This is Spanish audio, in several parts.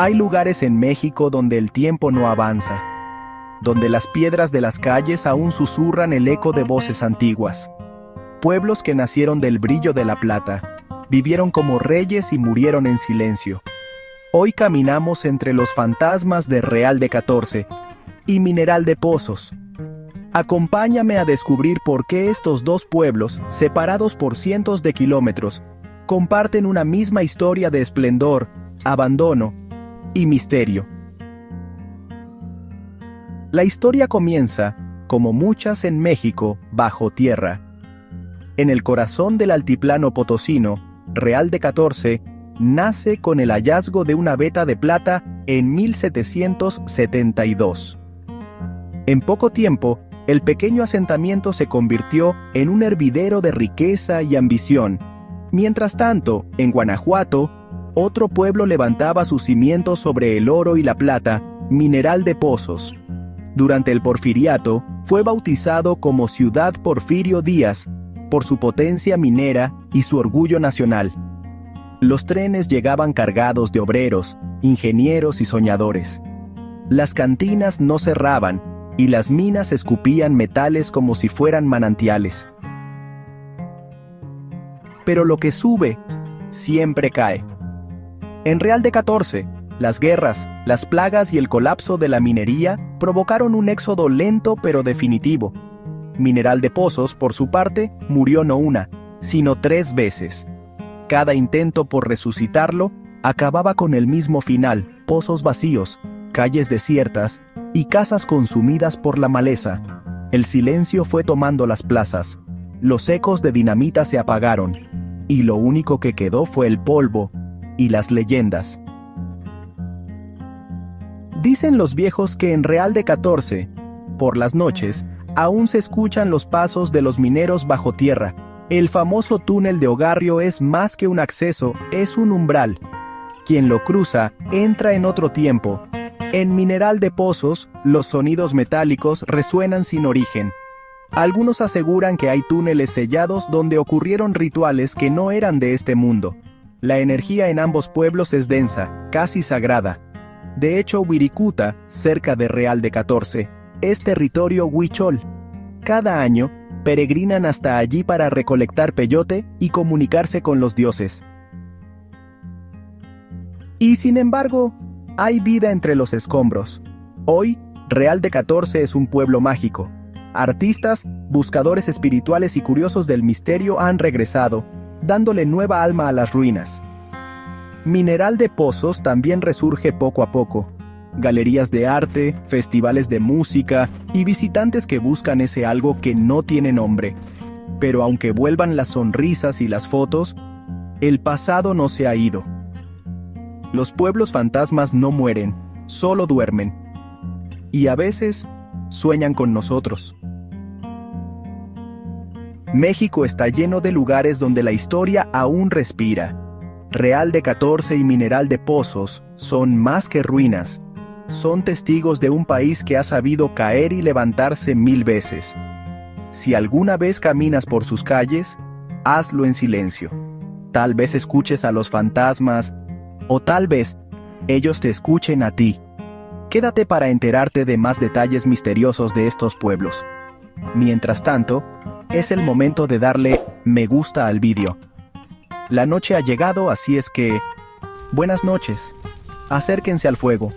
Hay lugares en México donde el tiempo no avanza, donde las piedras de las calles aún susurran el eco de voces antiguas. Pueblos que nacieron del brillo de la plata, vivieron como reyes y murieron en silencio. Hoy caminamos entre los fantasmas de Real de 14 y Mineral de Pozos. Acompáñame a descubrir por qué estos dos pueblos, separados por cientos de kilómetros, comparten una misma historia de esplendor, abandono y misterio. La historia comienza, como muchas en México, bajo tierra. En el corazón del altiplano potosino, Real de 14 nace con el hallazgo de una veta de plata en 1772. En poco tiempo, el pequeño asentamiento se convirtió en un hervidero de riqueza y ambición. Mientras tanto, en Guanajuato, otro pueblo levantaba sus cimientos sobre el oro y la plata, Mineral de Pozos. Durante el Porfiriato, fue bautizado como Ciudad Porfirio Díaz, por su potencia minera y su orgullo nacional. Los trenes llegaban cargados de obreros, ingenieros y soñadores. Las cantinas no cerraban, y las minas escupían metales como si fueran manantiales. Pero lo que sube, siempre cae. En Real de 14, las guerras, las plagas y el colapso de la minería provocaron un éxodo lento pero definitivo. Mineral de Pozos, por su parte, murió no una, sino 3 veces. Cada intento por resucitarlo acababa con el mismo final: pozos vacíos, calles desiertas y casas consumidas por la maleza. El silencio fue tomando las plazas, los ecos de dinamita se apagaron, y lo único que quedó fue el polvo y las leyendas. Dicen los viejos que en Real de 14, por las noches, aún se escuchan los pasos de los mineros bajo tierra. El famoso túnel de Ogarrio es más que un acceso, es un umbral. Quien lo cruza entra en otro tiempo. En Mineral de Pozos, los sonidos metálicos resuenan sin origen. Algunos aseguran que hay túneles sellados donde ocurrieron rituales que no eran de este mundo. La energía en ambos pueblos es densa, casi sagrada. De hecho, Wirikuta, cerca de Real de 14, es territorio huichol. Cada año, peregrinan hasta allí para recolectar peyote y comunicarse con los dioses. Y sin embargo, hay vida entre los escombros. Hoy, Real de 14 es un pueblo mágico. Artistas, buscadores espirituales y curiosos del misterio han regresado, dándole nueva alma a las ruinas. Mineral de Pozos también resurge poco a poco. Galerías de arte, festivales de música y visitantes que buscan ese algo que no tiene nombre. Pero aunque vuelvan las sonrisas y las fotos, el pasado no se ha ido. Los pueblos fantasmas no mueren, solo duermen. Y a veces sueñan con nosotros. México está lleno de lugares donde la historia aún respira. Real de 14 y Mineral de Pozos son más que ruinas. Son testigos de un país que ha sabido caer y levantarse 1000 veces. Si alguna vez caminas por sus calles, hazlo en silencio. Tal vez escuches a los fantasmas, o tal vez ellos te escuchen a ti. Quédate para enterarte de más detalles misteriosos de estos pueblos. Mientras tanto, es el momento de darle me gusta al vídeo. La noche ha llegado, así es que... buenas noches. Acérquense al fuego.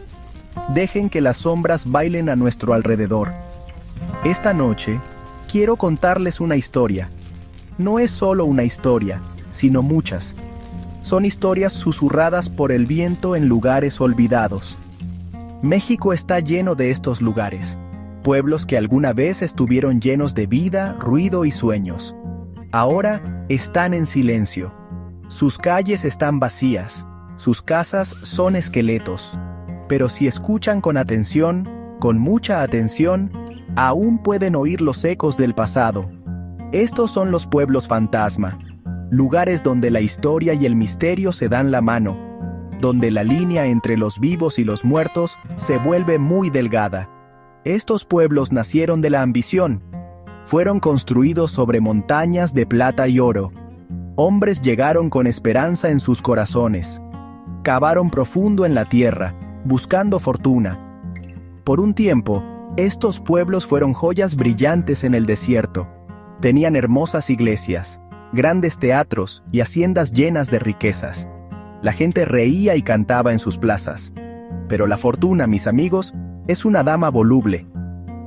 Dejen que las sombras bailen a nuestro alrededor. Esta noche, quiero contarles una historia. No es solo una historia, sino muchas. Son historias susurradas por el viento en lugares olvidados. México está lleno de estos lugares. Pueblos que alguna vez estuvieron llenos de vida, ruido y sueños. Ahora están en silencio. Sus calles están vacías. Sus casas son esqueletos. Pero si escuchan con atención, con mucha atención, aún pueden oír los ecos del pasado. Estos son los pueblos fantasma. Lugares donde la historia y el misterio se dan la mano. Donde la línea entre los vivos y los muertos se vuelve muy delgada. Estos pueblos nacieron de la ambición. Fueron construidos sobre montañas de plata y oro. Hombres llegaron con esperanza en sus corazones. Cavaron profundo en la tierra, buscando fortuna. Por un tiempo, estos pueblos fueron joyas brillantes en el desierto. Tenían hermosas iglesias, grandes teatros y haciendas llenas de riquezas. La gente reía y cantaba en sus plazas. Pero la fortuna, mis amigos, es una dama voluble.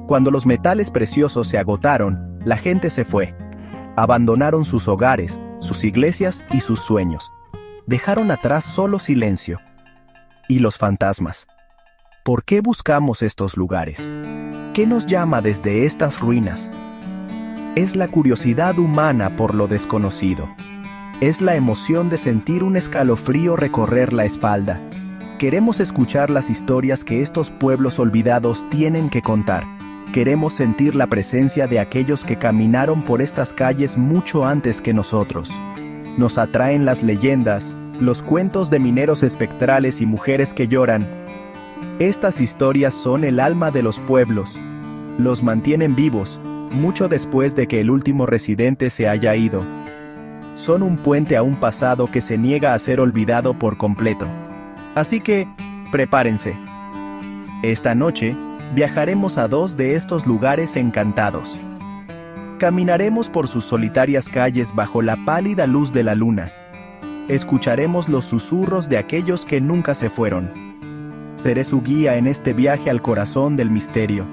Cuando los metales preciosos se agotaron, la gente se fue. Abandonaron sus hogares, sus iglesias y sus sueños. Dejaron atrás solo silencio. Y los fantasmas. ¿Por qué buscamos estos lugares? ¿Qué nos llama desde estas ruinas? Es la curiosidad humana por lo desconocido. Es la emoción de sentir un escalofrío recorrer la espalda. Queremos escuchar las historias que estos pueblos olvidados tienen que contar. Queremos sentir la presencia de aquellos que caminaron por estas calles mucho antes que nosotros. Nos atraen las leyendas, los cuentos de mineros espectrales y mujeres que lloran. Estas historias son el alma de los pueblos. Los mantienen vivos, mucho después de que el último residente se haya ido. Son un puente a un pasado que se niega a ser olvidado por completo. Así que, prepárense. Esta noche, viajaremos a 2 de estos lugares encantados. Caminaremos por sus solitarias calles bajo la pálida luz de la luna. Escucharemos los susurros de aquellos que nunca se fueron. Seré su guía en este viaje al corazón del misterio.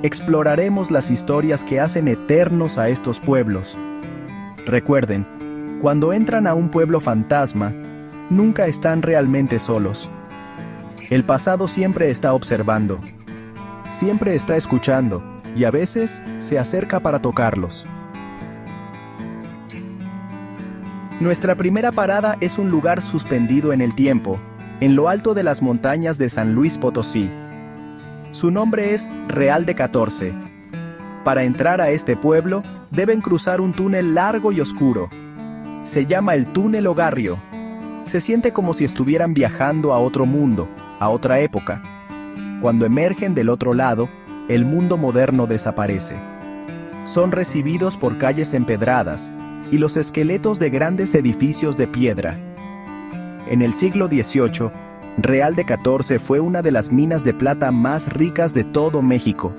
Exploraremos las historias que hacen eternos a estos pueblos. Recuerden, cuando entran a un pueblo fantasma, nunca están realmente solos. El pasado siempre está observando, siempre está escuchando, y a veces se acerca para tocarlos. Nuestra primera parada es un lugar suspendido en el tiempo, en lo alto de las montañas de San Luis Potosí. Su nombre es Real de 14. Para entrar a este pueblo, deben cruzar un túnel largo y oscuro. Se llama el Túnel Ogarrio. Se siente como si estuvieran viajando a otro mundo, a otra época. Cuando emergen del otro lado, el mundo moderno desaparece. Son recibidos por calles empedradas y los esqueletos de grandes edificios de piedra. En el siglo XVIII, Real de 14 fue una de las minas de plata más ricas de todo México.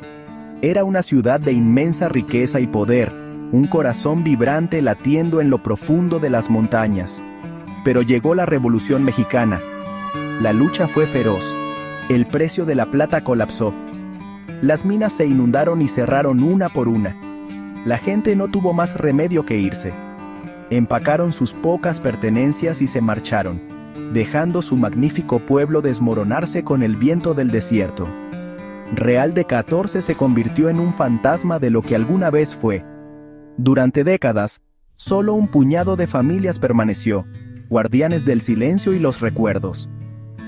Era una ciudad de inmensa riqueza y poder, un corazón vibrante latiendo en lo profundo de las montañas. Pero llegó la Revolución Mexicana. La lucha fue feroz. El precio de la plata colapsó. Las minas se inundaron y cerraron una por una. La gente no tuvo más remedio que irse. Empacaron sus pocas pertenencias y se marcharon, dejando su magnífico pueblo desmoronarse con el viento del desierto. Real de 14 se convirtió en un fantasma de lo que alguna vez fue. Durante décadas, solo un puñado de familias permaneció, guardianes del silencio y los recuerdos.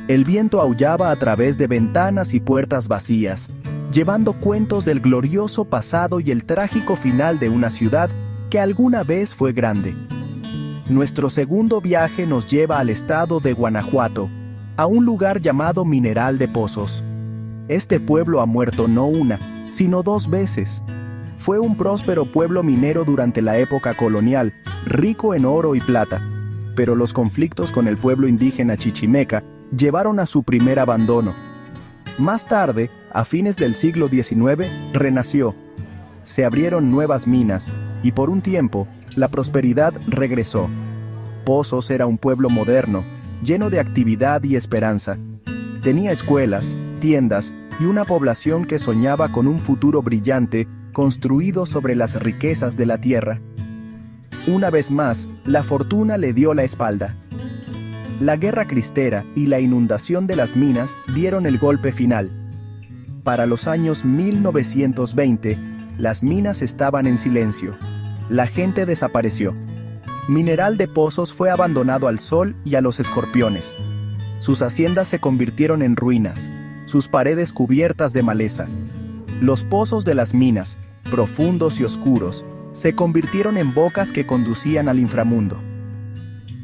El viento aullaba a través de ventanas y puertas vacías, llevando cuentos del glorioso pasado y el trágico final de una ciudad que alguna vez fue grande. Nuestro segundo viaje nos lleva al estado de Guanajuato, a un lugar llamado Mineral de Pozos. Este pueblo ha muerto no una, sino 2 veces. Fue un próspero pueblo minero durante la época colonial, rico en oro y plata, pero los conflictos con el pueblo indígena chichimeca llevaron a su primer abandono. Más tarde, a fines del siglo XIX, renació. Se abrieron nuevas minas, y por un tiempo, la prosperidad regresó. Pozos era un pueblo moderno, lleno de actividad y esperanza. Tenía escuelas, tiendas y una población que soñaba con un futuro brillante construido sobre las riquezas de la tierra. Una vez más, la fortuna le dio la espalda. La guerra cristera y la inundación de las minas dieron el golpe final. Para los años 1920, las minas estaban en silencio. La gente desapareció. Mineral de Pozos fue abandonado al sol y a los escorpiones. Sus haciendas se convirtieron en ruinas, sus paredes cubiertas de maleza. Los pozos de las minas, profundos y oscuros, se convirtieron en bocas que conducían al inframundo.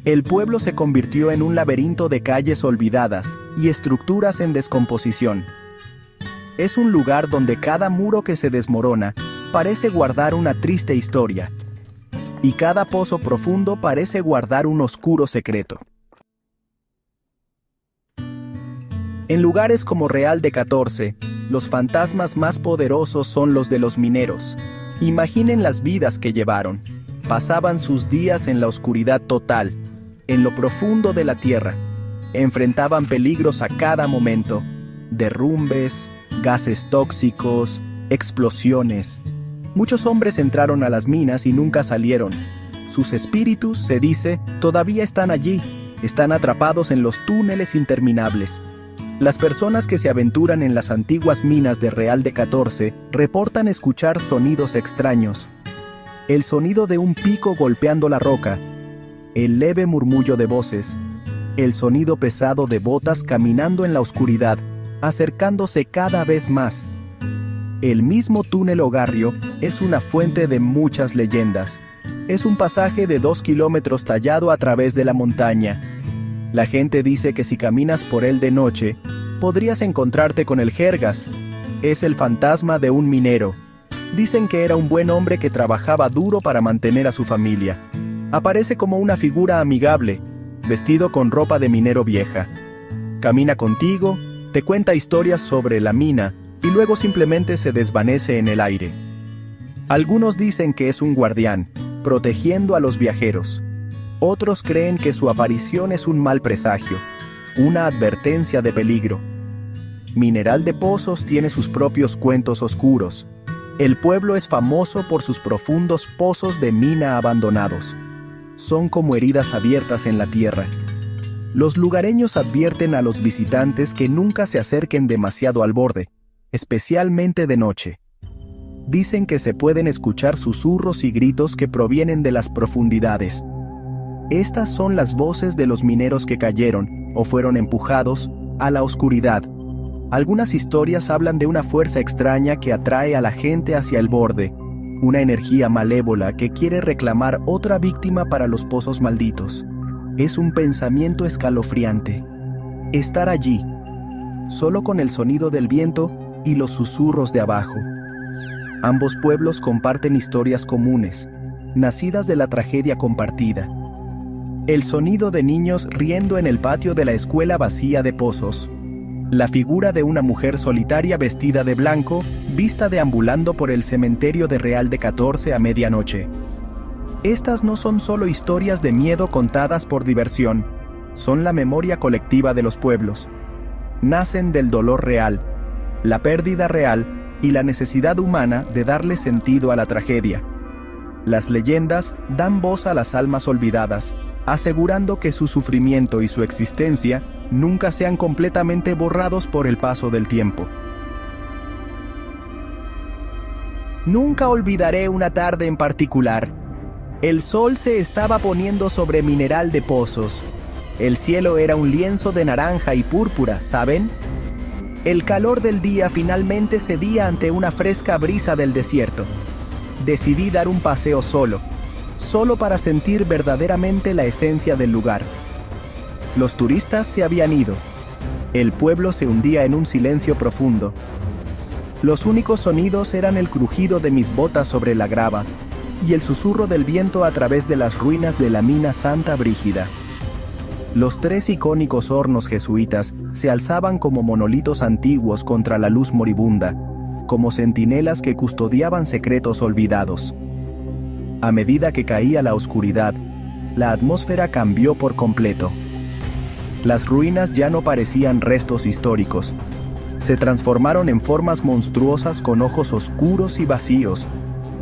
El pueblo se convirtió en un laberinto de calles olvidadas y estructuras en descomposición. Es un lugar donde cada muro que se desmorona parece guardar una triste historia, y cada pozo profundo parece guardar un oscuro secreto. En lugares como Real de 14, los fantasmas más poderosos son los de los mineros. Imaginen las vidas que llevaron. Pasaban sus días en la oscuridad total, en lo profundo de la tierra. Enfrentaban peligros a cada momento: derrumbes, gases tóxicos, explosiones. Muchos hombres entraron a las minas y nunca salieron. Sus espíritus, se dice, todavía están allí, están atrapados en los túneles interminables. Las personas que se aventuran en las antiguas minas de Real de 14 reportan escuchar sonidos extraños. El sonido de un pico golpeando la roca, el leve murmullo de voces, el sonido pesado de botas caminando en la oscuridad, acercándose cada vez más. El mismo túnel Ogarrio es una fuente de muchas leyendas. Es un pasaje de 2 kilómetros tallado a través de la montaña. La gente dice que si caminas por él de noche, podrías encontrarte con el Jergas. Es el fantasma de un minero. Dicen que era un buen hombre que trabajaba duro para mantener a su familia. Aparece como una figura amigable, vestido con ropa de minero vieja. Camina contigo, te cuenta historias sobre la mina y luego simplemente se desvanece en el aire. Algunos dicen que es un guardián, protegiendo a los viajeros. Otros creen que su aparición es un mal presagio, una advertencia de peligro. Mineral de Pozos tiene sus propios cuentos oscuros. El pueblo es famoso por sus profundos pozos de mina abandonados. Son como heridas abiertas en la tierra. Los lugareños advierten a los visitantes que nunca se acerquen demasiado al borde, especialmente de noche. Dicen que se pueden escuchar susurros y gritos que provienen de las profundidades. Estas son las voces de los mineros que cayeron, o fueron empujados, a la oscuridad. Algunas historias hablan de una fuerza extraña que atrae a la gente hacia el borde, una energía malévola que quiere reclamar otra víctima para los pozos malditos. Es un pensamiento escalofriante. Estar allí, solo con el sonido del viento y los susurros de abajo. Ambos pueblos comparten historias comunes, nacidas de la tragedia compartida. El sonido de niños riendo en el patio de la escuela vacía de Pozos. La figura de una mujer solitaria vestida de blanco, vista deambulando por el cementerio de Real de 14 a medianoche. Estas no son solo historias de miedo contadas por diversión, son la memoria colectiva de los pueblos. Nacen del dolor real, la pérdida real y la necesidad humana de darle sentido a la tragedia. Las leyendas dan voz a las almas olvidadas, asegurando que su sufrimiento y su existencia nunca sean completamente borrados por el paso del tiempo. Nunca olvidaré una tarde en particular. El sol se estaba poniendo sobre Mineral de Pozos. El cielo era un lienzo de naranja y púrpura, ¿saben? El calor del día finalmente cedía ante una fresca brisa del desierto. Decidí dar un paseo solo para sentir verdaderamente la esencia del lugar. Los turistas se habían ido. El pueblo se hundía en un silencio profundo. Los únicos sonidos eran el crujido de mis botas sobre la grava y el susurro del viento a través de las ruinas de la mina Santa Brígida. Los 3 icónicos hornos jesuitas se alzaban como monolitos antiguos contra la luz moribunda, como centinelas que custodiaban secretos olvidados. A medida que caía la oscuridad, la atmósfera cambió por completo. Las ruinas ya no parecían restos históricos. Se transformaron en formas monstruosas con ojos oscuros y vacíos.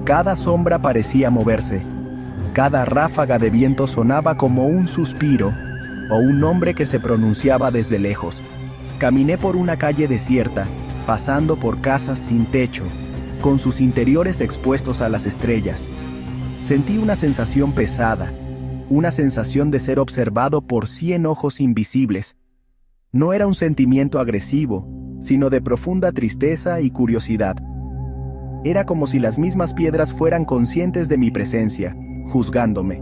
Cada sombra parecía moverse. Cada ráfaga de viento sonaba como un suspiro o un nombre que se pronunciaba desde lejos. Caminé por una calle desierta, pasando por casas sin techo, con sus interiores expuestos a las estrellas. Sentí una sensación pesada, una sensación de ser observado por 100 ojos invisibles. No era un sentimiento agresivo, sino de profunda tristeza y curiosidad. Era como si las mismas piedras fueran conscientes de mi presencia, juzgándome.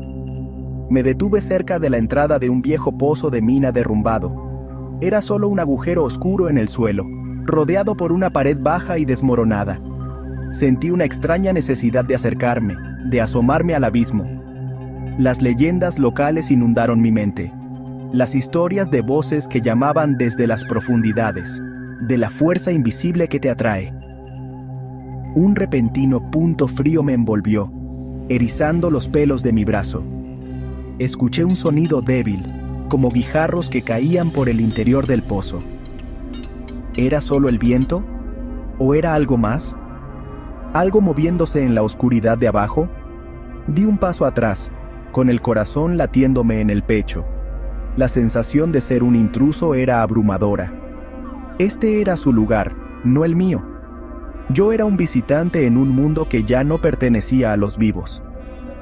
Me detuve cerca de la entrada de un viejo pozo de mina derrumbado. Era solo un agujero oscuro en el suelo, rodeado por una pared baja y desmoronada. Sentí una extraña necesidad de acercarme, de asomarme al abismo. Las leyendas locales inundaron mi mente. Las historias de voces que llamaban desde las profundidades, de la fuerza invisible que te atrae. Un repentino punto frío me envolvió, erizando los pelos de mi brazo. Escuché un sonido débil, como guijarros que caían por el interior del pozo. ¿Era solo el viento? ¿O era algo más? ¿Algo moviéndose en la oscuridad de abajo? Di un paso atrás, con el corazón latiéndome en el pecho. La sensación de ser un intruso era abrumadora. Este era su lugar, no el mío. Yo era un visitante en un mundo que ya no pertenecía a los vivos.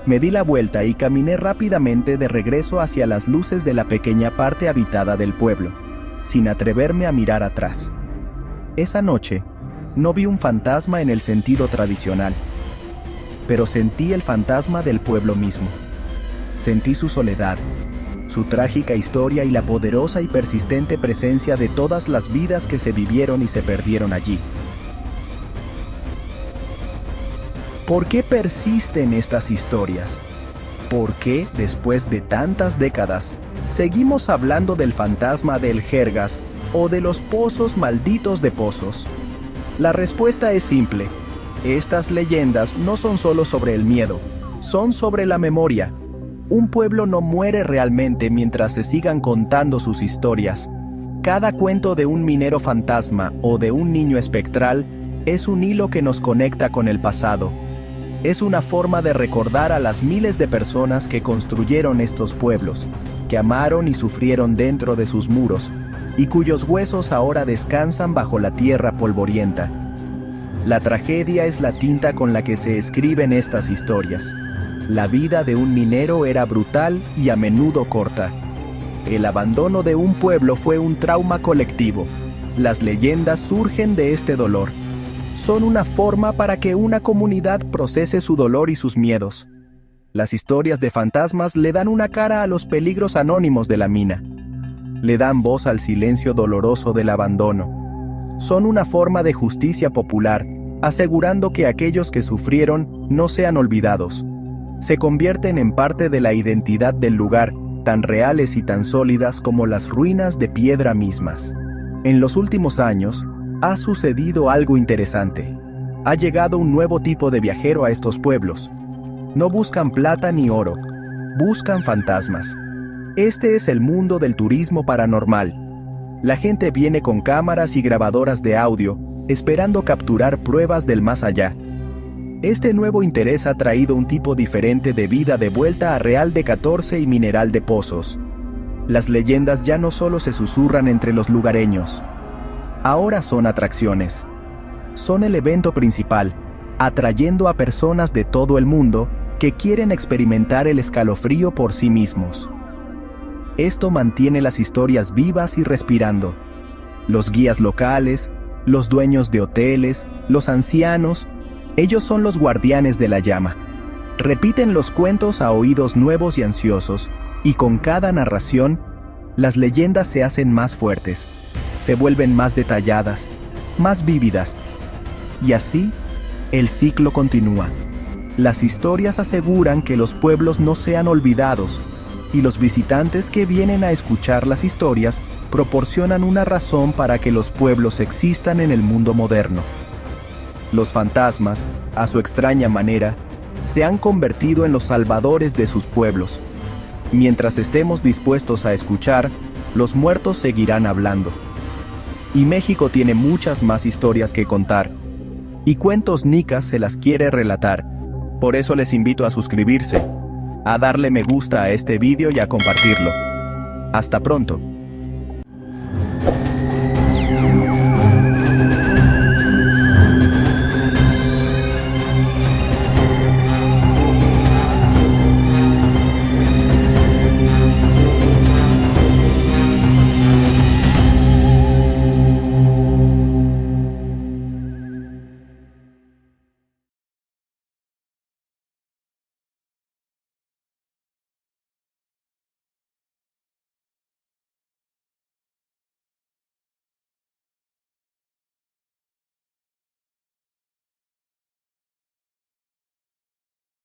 Me di la vuelta y caminé rápidamente de regreso hacia las luces de la pequeña parte habitada del pueblo, sin atreverme a mirar atrás. Esa noche, no vi un fantasma en el sentido tradicional, pero sentí el fantasma del pueblo mismo. Sentí su soledad, su trágica historia y la poderosa y persistente presencia de todas las vidas que se vivieron y se perdieron allí. ¿Por qué persisten estas historias? ¿Por qué, después de tantas décadas, seguimos hablando del fantasma del Jergas o de los pozos malditos de pozos? La respuesta es simple. Estas leyendas no son solo sobre el miedo, son sobre la memoria. Un pueblo no muere realmente mientras se sigan contando sus historias. Cada cuento de un minero fantasma o de un niño espectral es un hilo que nos conecta con el pasado. Es una forma de recordar a las miles de personas que construyeron estos pueblos, que amaron y sufrieron dentro de sus muros, y cuyos huesos ahora descansan bajo la tierra polvorienta. La tragedia es la tinta con la que se escriben estas historias. La vida de un minero era brutal y a menudo corta. El abandono de un pueblo fue un trauma colectivo. Las leyendas surgen de este dolor. Son una forma para que una comunidad procese su dolor y sus miedos. Las historias de fantasmas le dan una cara a los peligros anónimos de la mina. Le dan voz al silencio doloroso del abandono. Son una forma de justicia popular, asegurando que aquellos que sufrieron no sean olvidados. Se convierten en parte de la identidad del lugar, tan reales y tan sólidas como las ruinas de piedra mismas. En los últimos años, ha sucedido algo interesante. Ha llegado un nuevo tipo de viajero a estos pueblos. No buscan plata ni oro, buscan fantasmas. Este es el mundo del turismo paranormal. La gente viene con cámaras y grabadoras de audio, esperando capturar pruebas del más allá. Este nuevo interés ha traído un tipo diferente de vida de vuelta a Real de 14 y Mineral de Pozos. Las leyendas ya no solo se susurran entre los lugareños. Ahora son atracciones. Son el evento principal, atrayendo a personas de todo el mundo que quieren experimentar el escalofrío por sí mismos. Esto mantiene las historias vivas y respirando. Los guías locales, los dueños de hoteles, los ancianos, ellos son los guardianes de la llama. Repiten los cuentos a oídos nuevos y ansiosos, y con cada narración, las leyendas se hacen más fuertes, se vuelven más detalladas, más vívidas. Y así, el ciclo continúa. Las historias aseguran que los pueblos no sean olvidados, y los visitantes que vienen a escuchar las historias proporcionan una razón para que los pueblos existan en el mundo moderno. Los fantasmas, a su extraña manera, se han convertido en los salvadores de sus pueblos. Mientras estemos dispuestos a escuchar, los muertos seguirán hablando. Y México tiene muchas más historias que contar. Y Cuentos Nicas se las quiere relatar. Por eso les invito a suscribirse, a darle me gusta a este vídeo y a compartirlo. Hasta pronto.